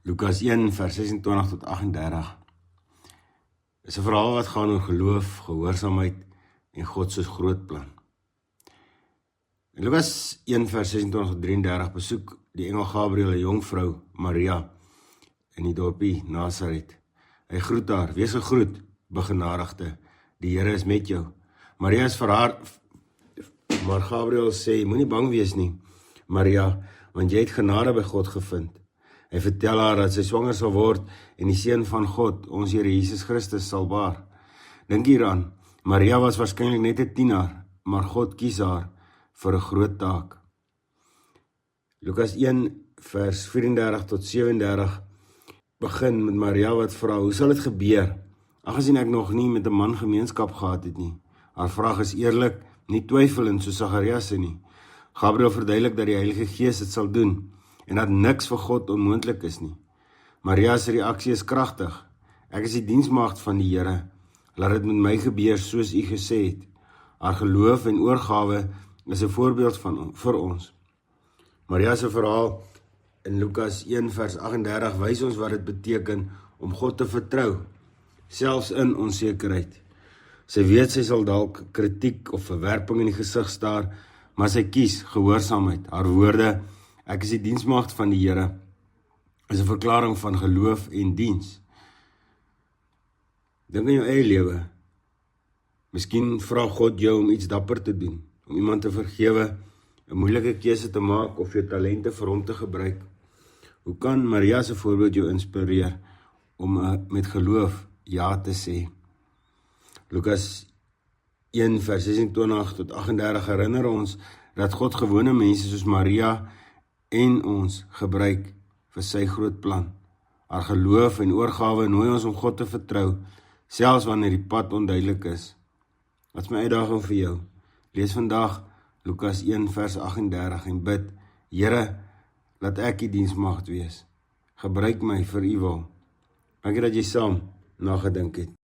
Lukas 1 vers 26 tot 38 is 'n verhaal wat gaan oor geloof, gehoorsaamheid en God se groot plan. In Lukas 1 vers 26 tot 33 besoek die engel Gabriël 'n jong vrou, Maria, in die dorpie Nasaret. Hy groet haar: "Wees gegroet, begenadigde, die Here is met jou." Maria is vir haar, maar Gabriël sê: "Moenie bang wees nie, Maria, want jy het genade by God gevind." Hy vertel haar dat sy swanger sal word en die seun van God, ons Here Jesus Christus, sal baar. Dink hieraan, Maria was waarskynlik net 'n tiener, maar God kies haar vir 'n groot taak. Lukas 1 vers 34 tot 37 begin met Maria wat vra: "Hoe sal dit gebeur, aangesien ek nog nie met 'n man gemeenskap gehad het nie?" Haar vraag is eerlik, nie twyfelend soos Sagarias se nie. Gabriël verduidelik dat die Heilige Gees dit sal doen en dat niks vir God onmoontlik is nie. Maria se reaksie is kragtig: "Ek is die diensmaagd van die Here, laat dit met my gebeur soos U gesê het." Haar geloof en oorgawe is 'n voorbeeld vir ons. Maria se verhaal in Lukas 1 vers 38 wys ons wat dit beteken om God te vertrou, selfs in onsekerheid. Sy weet sy sal dalk kritiek of verwerping in die gesig staar, maar sy kies gehoorsaamheid. Haar woorde: "Ek is die diensmaagd van die Here," is 'n verklaring van geloof en diens. Dink aan jou eie lewe. Miskien vra God jou om iets dapper te doen, om iemand te vergewe, 'n moeilike keuse te maak of jou talente vir hom te gebruik. Hoe kan Maria se voorbeeld jou inspireer om met geloof ja te sê? Lukas 1 vers 26 tot 38 herinner ons dat God gewone mense soos Maria en ons gebruik vir sy groot plan. Haar geloof en oorgawe nooi ons om God te vertrou, selfs wanneer die pad onduidelik is. Wat is my uitdaging vir jou? Lees vandag Lukas 1 vers 38 en bid: "Here, laat ek die diensmaagd wees. Gebruik my vir U wil." Dankie dat jy saam nagedink het.